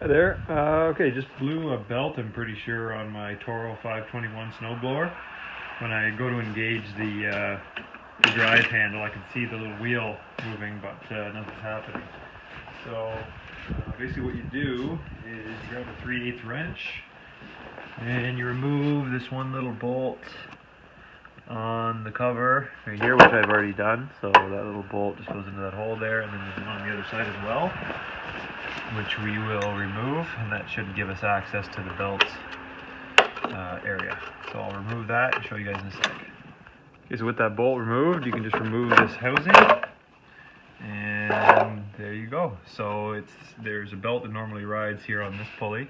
Hi there. Okay, just blew a belt, I'm pretty sure, on my Toro 521 snowblower. When I go to engage the drive handle, I can see the little wheel moving, but nothing's happening. So basically what you do is you grab a 3/8 wrench and you remove this one little bolt on the cover right here, which I've already done. So that little bolt just goes into that hole there, and then there's one on the other side as well, which we will remove, and that should give us access to the belt area. So I'll remove that and show you guys in a sec. Okay, so with that bolt removed, you can just remove this housing, and there you go. So there's a belt that normally rides here on this pulley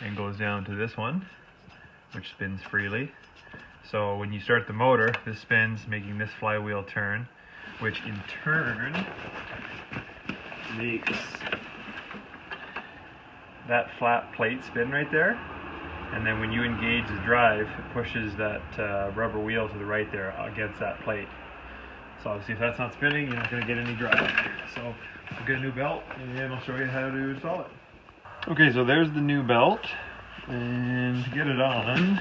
and goes down to this one, which spins freely. So when you start the motor, this spins, making this flywheel turn, which in turn makes that flat plate spin right there. And then when you engage the drive, it pushes that rubber wheel to the right there against that plate. So obviously if that's not spinning, you're not going to get any drive. So I'll get a new belt and I'll show you how to install it. Okay, so there's the new belt, and to get it on,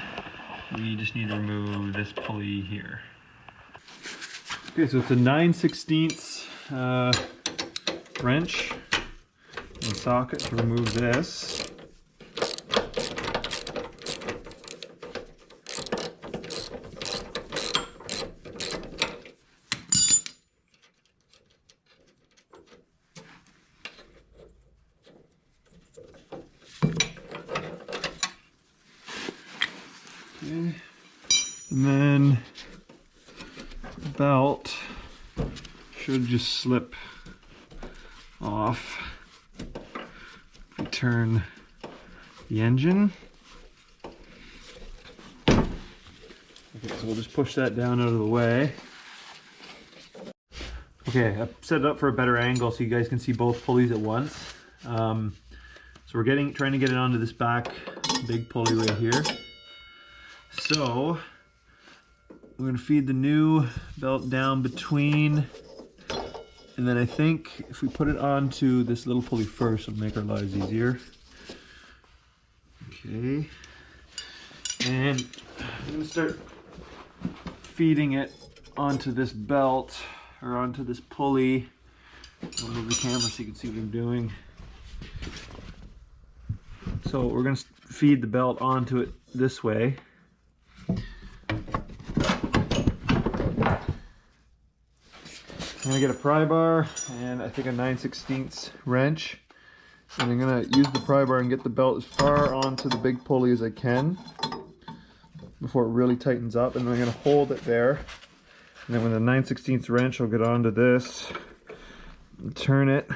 we just need to remove this pulley here. Okay, so it's a 9/16 wrench and socket to remove this. Okay. And then the belt should just slip off if we turn the engine. Okay, so we'll just push that down out of the way. Okay, I've set it up for a better angle so you guys can see both pulleys at once. So we're trying to get it onto this back big pulley right here. So we're going to feed the new belt down between, and then I think if we put it onto this little pulley first, it'll make our lives easier. Okay, and I'm going to start feeding it onto this belt, or onto this pulley. I'll move the camera so you can see what I'm doing. So we're going to feed the belt onto it this way. I'm going to get a pry bar and I think a 9/16 wrench, and I'm going to use the pry bar and get the belt as far onto the big pulley as I can before it really tightens up, and then I'm going to hold it there, and then with the 9/16 wrench I'll get onto this and turn it,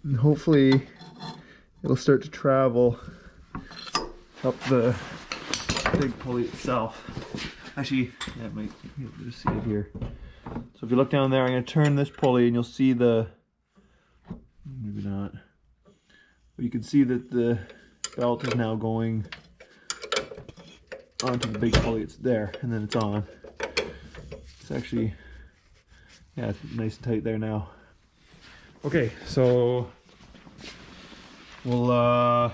and hopefully it'll start to travel up the big pulley itself. Actually, yeah, it might, you'll just see it here. So if you look down there, I'm going to turn this pulley and you'll see maybe not, but you can see that the belt is now going onto the big pulley. It's there, and then it's on. It's actually, yeah, it's nice and tight there now. Okay, so we'll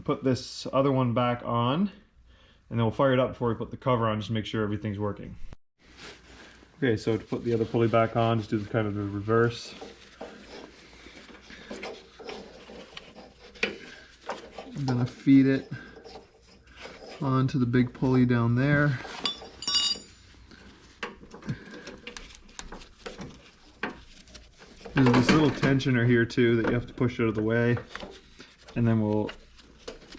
put this other one back on, and then we'll fire it up before we put the cover on, just to make sure everything's working. Okay, so to put the other pulley back on, just do the kind of the reverse. I'm gonna feed it onto the big pulley down there. There's this little tensioner here too that you have to push out of the way, and then we'll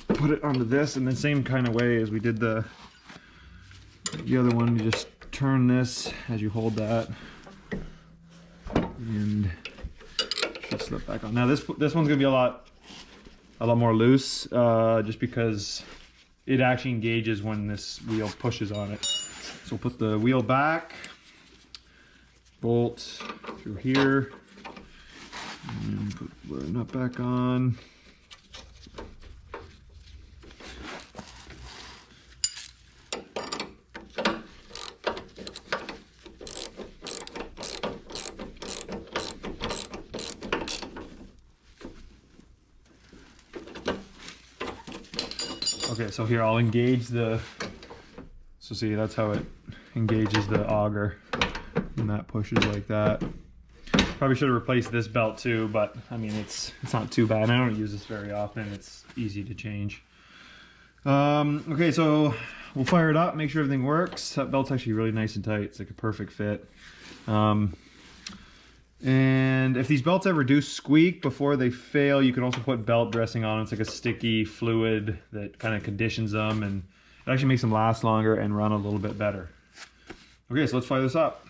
put it onto this, and the same kind of way as we did the other one, you just turn this as you hold that, and it should slip back on. Now this one's gonna be a lot more loose, just because it actually engages when this wheel pushes on it. So we'll put the wheel back, bolt through here, and put the nut back on. Okay, so here I'll engage the, so see, that's how it engages the auger, and that pushes like that. Probably should have replaced this belt too, but I mean, it's not too bad. I don't use this very often. It's easy to change. Okay, so we'll fire it up, make sure everything works. That belt's actually really nice and tight. It's like a perfect fit. And if these belts ever do squeak before they fail, you can also put belt dressing on. It's like a sticky fluid that kind of conditions them, and it actually makes them last longer and run a little bit better. Okay, so let's fire this up.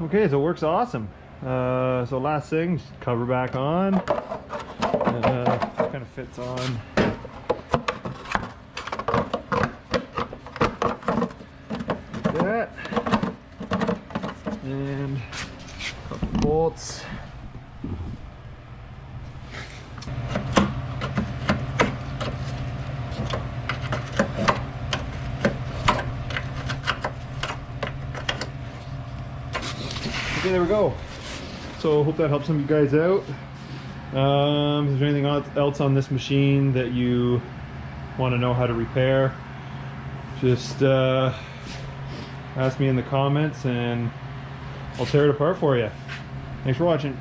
Okay, so it works awesome. So last thing, just cover back on. Kind of fits on. Like that. And a couple bolts. Okay, there we go. So hope that helps some of you guys out. If there's anything else on this machine that you want to know how to repair, just ask me in the comments and I'll tear it apart for you. Thanks for watching.